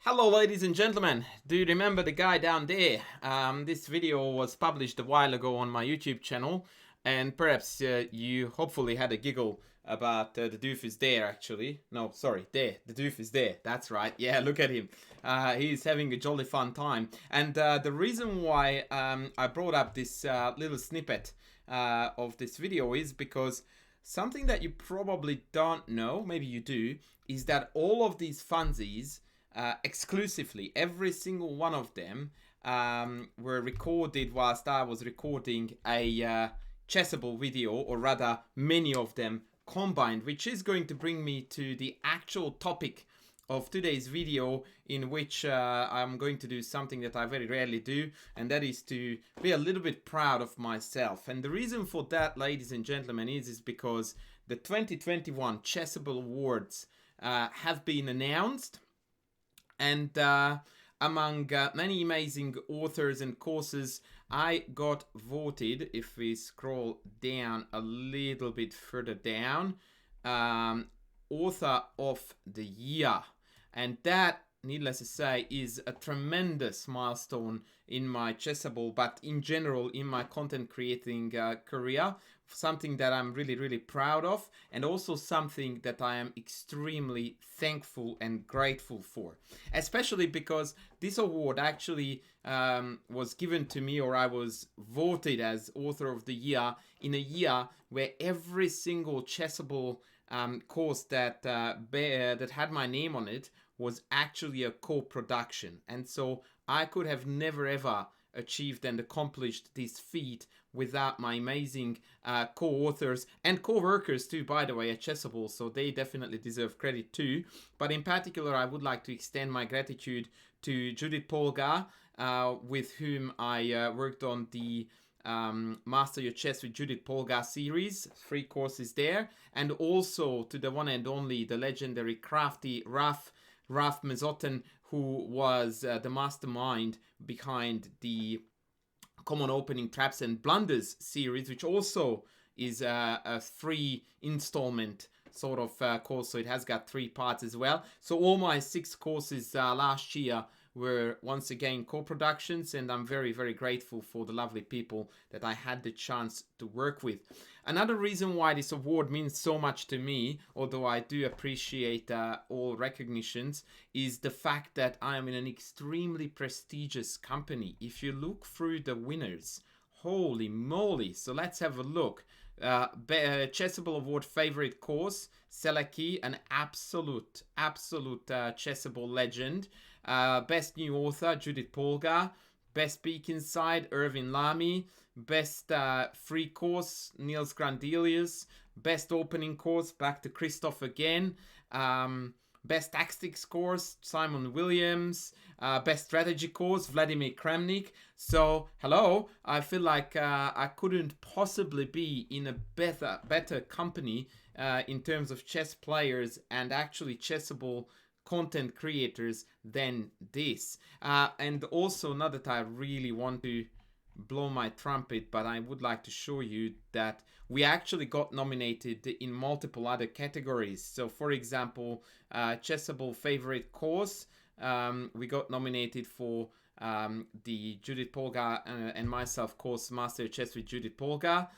Hello ladies and gentlemen, do you remember the guy down there? This video was published a while ago on my YouTube channel, and perhaps you hopefully had a giggle about the doof is there actually. No, sorry, there, the doof is there, that's right, yeah, look at him. He's having a jolly fun time. And the reason why I brought up this little snippet of this video is because something that you probably don't know, maybe you do, is that all of these funsies exclusively, every single one of them were recorded whilst I was recording a Chessable video, or rather many of them combined, which is going to bring me to the actual topic of today's video, in which I'm going to do something that I very rarely do, and that is to be a little bit proud of myself. And the reason for that, ladies and gentlemen, is because the 2021 Chessable Awards have been announced. And among many amazing authors and courses, I got voted, if we scroll down a little bit further down, Author of the Year. And that, needless to say, is a tremendous milestone in my Chessable, but in general in my content creating career. Something that I'm really proud of, and also something that I am extremely thankful and grateful for, especially because this award actually was given to me, or I was voted as Author of the Year in a year where every single Chessable course that that had my name on it was actually a co-production. And so I could have never ever achieved and accomplished this feat without my amazing co-authors and co-workers too, by the way, at Chessable, so they definitely deserve credit too. But in particular, I would like to extend my gratitude to Judit Polgar, with whom I worked on the Master Your Chess with Judit Polgar series, 3 courses there, and also to the one and only, the legendary crafty Raf Mezotten, who was the mastermind behind the Common Opening Traps and Blunders series, which also is a 3 installment sort of course, so it has got 3 parts as well. So all my 6 courses last year were once again co-productions, and I'm very grateful for the lovely people that I had the chance to work with. Another reason why this award means so much to me, although I do appreciate all recognitions, is the fact that I am in an extremely prestigious company. If you look through the winners, holy moly. So let's have a look. Chessable Award favorite course, xiangqi, an absolute Chessable legend. Best new author, Judit Polgar. Best Peak Inside, Irvin Lamy. Best free course, Niels Grandelius. Best opening course, back to Christoph again. Best tactics course, Simon Williams. Best strategy course, Vladimir Kramnik. So, hello, I feel like I couldn't possibly be in a better company in terms of chess players and actually Chessable content creators than this. And also, not that I really want to blow my trumpet, but I would like to show you that we actually got nominated in multiple other categories. So for example, Chessable favorite course, we got nominated for the Judit Polgar and myself course, Master Chess with Judit Polgar.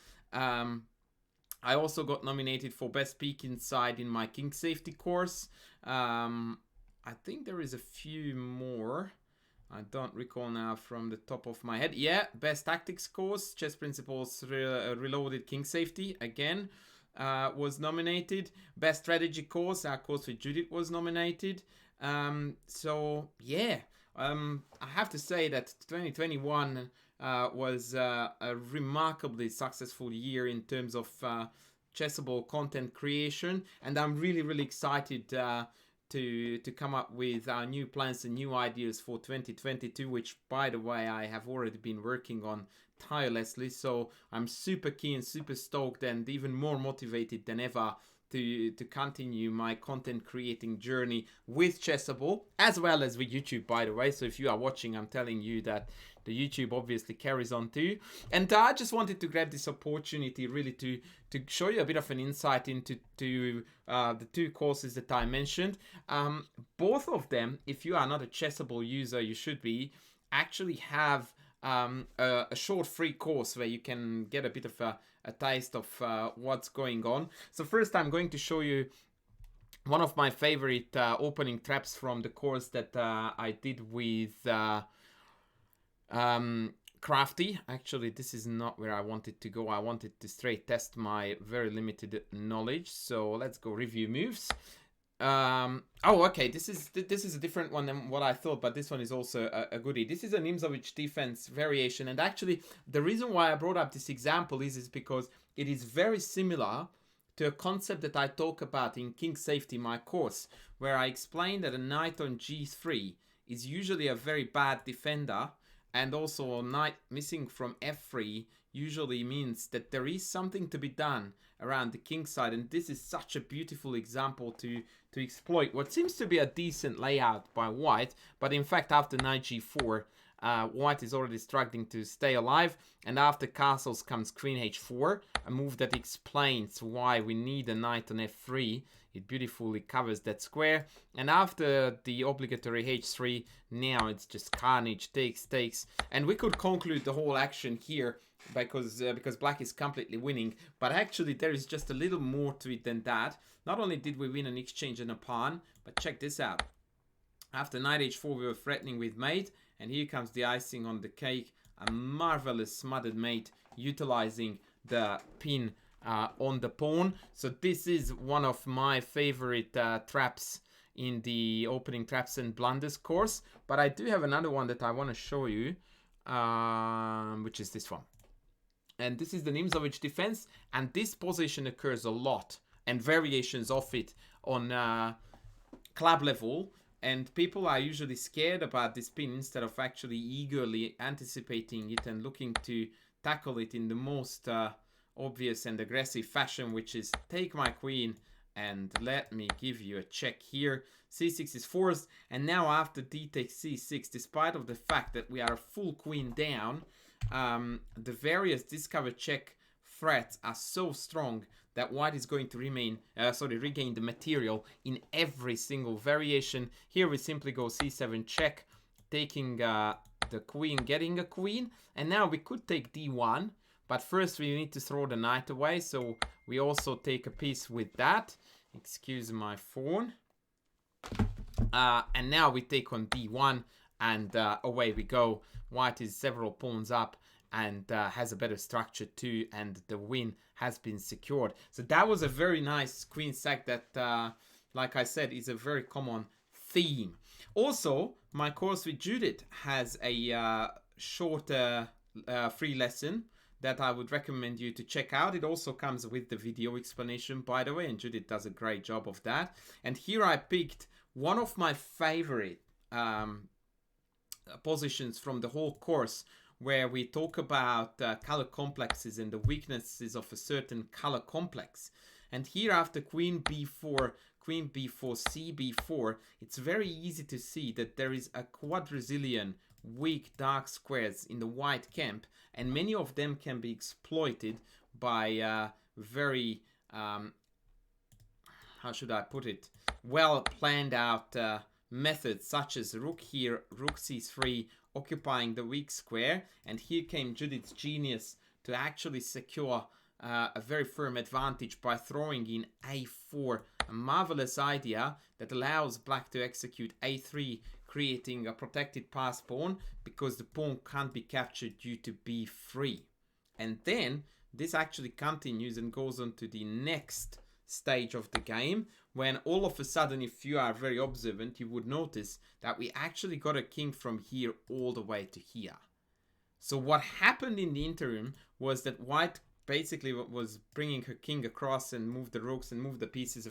I also got nominated for Best Peak Inside in my King Safety course. I think there is a few more. I don't recall now from the top of my head. Yeah, Best Tactics course, Chess Principles Reloaded King Safety, again, was nominated. Best Strategy course, our course with Judith, was nominated. So, yeah, I have to say that 2021 was a remarkably successful year in terms of Chessable content creation. And I'm really excited to come up with new plans and new ideas for 2022, which, by the way, I have already been working on tirelessly. So I'm super keen, super stoked, and even more motivated than ever to continue my content creating journey with Chessable, as well as with YouTube, by the way. So if you are watching, I'm telling you that the YouTube obviously carries on too. And I just wanted to grab this opportunity really to show you a bit of an insight into the two courses that I mentioned. Both of them, if you are not a Chessable user, you should be, actually have a short free course where you can get a bit of a taste of what's going on. So first I'm going to show you one of my favorite opening traps from the course that I did with Crafty. Actually, this is not where I wanted to go. I wanted to straight test my very limited knowledge. So let's go review moves. Oh, okay. This is a different one than what I thought, but this one is also a goodie. This is a Nimzowitsch defense variation, and actually, the reason why I brought up this example is because it is very similar to a concept that I talk about in King Safety, my course, where I explain that a knight on g3 is usually a very bad defender, and also a knight missing from f3 usually means that there is something to be done around the king side, and this is such a beautiful example to exploit what seems to be a decent layout by white, but in fact after knight g4 white is already struggling to stay alive, and after castles comes queen h4, a move that explains why we need a knight on f3. It beautifully covers that square, and after the obligatory h3, now it's just carnage, takes, and we could conclude the whole action here because black is completely winning, but actually there is just a little more to it than that. Not only did we win an exchange and a pawn, but check this out. After knight h4 we were threatening with mate, and here comes the icing on the cake, a marvelous smothered mate utilizing the pin on the pawn. So this is one of my favorite traps in the opening traps and blunders course, but I do have another one that I want to show you, which is this one. And this is the Nimzowitsch defense, and this position occurs a lot, and variations of it on club level, and people are usually scared about this pin instead of actually eagerly anticipating it and looking to tackle it in the most obvious and aggressive fashion, which is take my queen and let me give you a check here. c6 is forced, and now after d takes c6, despite of the fact that we are a full queen down, the various discover check threats are so strong that white is going to regain the material in every single variation. Here we simply go c7 check, taking the queen, getting a queen, and now we could take d1, but first we need to throw the knight away, so we also take a piece with that. Excuse my phone. And now we take on d1, and away we go. White is several pawns up and has a better structure too, and the win has been secured. So that was a very nice queen sack that, like I said, is a very common theme. Also, my course with Judit has a shorter free lesson that I would recommend you to check out. It also comes with the video explanation, by the way, and Judit does a great job of that. And here I picked one of my favorite positions from the whole course, where we talk about color complexes and the weaknesses of a certain color complex. And here after queen b4, c4, it's very easy to see that there is a quadrazillion weak dark squares in the white camp, and many of them can be exploited by very, how should I put it, well planned out methods, such as rook here, rook c3, occupying the weak square. And here came Judith's genius to actually secure a very firm advantage by throwing in a4, a marvelous idea that allows black to execute a3, creating a protected pass pawn because the pawn can't be captured due to b3. And then this actually continues and goes on to the next stage of the game, when all of a sudden, if you are very observant, you would notice that we actually got a king from here all the way to here. So what happened in the interim was that white basically was bringing her king across and moved the rooks and moved the pieces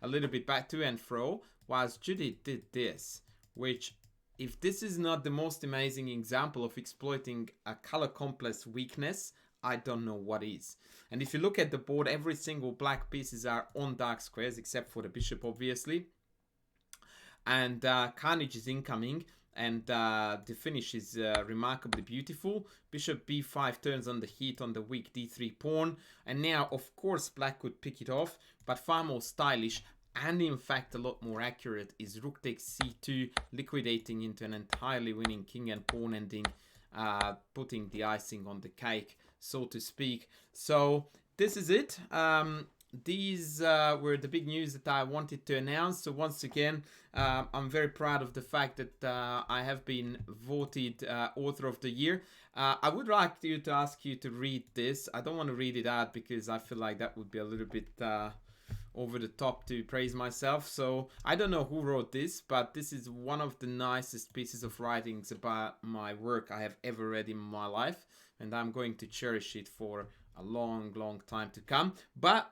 a little bit back to and fro, whilst Judith did this, which, if this is not the most amazing example of exploiting a color complex weakness, I don't know what is. And if you look at the board, every single black pieces are on dark squares, except for the bishop, obviously. And carnage is incoming, and the finish is remarkably beautiful. Bishop b5 turns on the heat on the weak d3 pawn, and now of course black could pick it off, but far more stylish and in fact a lot more accurate is rook takes c2, liquidating into an entirely winning king and pawn ending, putting the icing on the cake, so to speak. So this is it. These were the big news that I wanted to announce. So once again, I'm very proud of the fact that I have been voted Author of the Year. I would like to ask you to read this. I don't want to read it out because I feel like that would be a little bit over the top to praise myself. So I don't know who wrote this, but this is one of the nicest pieces of writings about my work I have ever read in my life, and I'm going to cherish it for a long, long time to come. But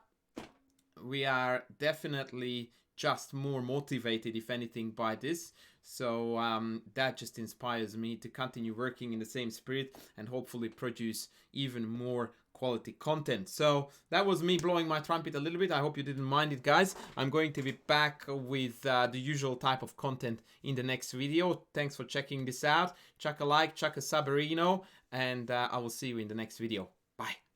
we are definitely just more motivated, if anything, by this. So that just inspires me to continue working in the same spirit and hopefully produce even more quality content. So that was me blowing my trumpet a little bit. I hope you didn't mind it, guys. I'm going to be back with the usual type of content in the next video. Thanks for checking this out. Chuck a like, chuck a subarino, and I will see you in the next video. Bye.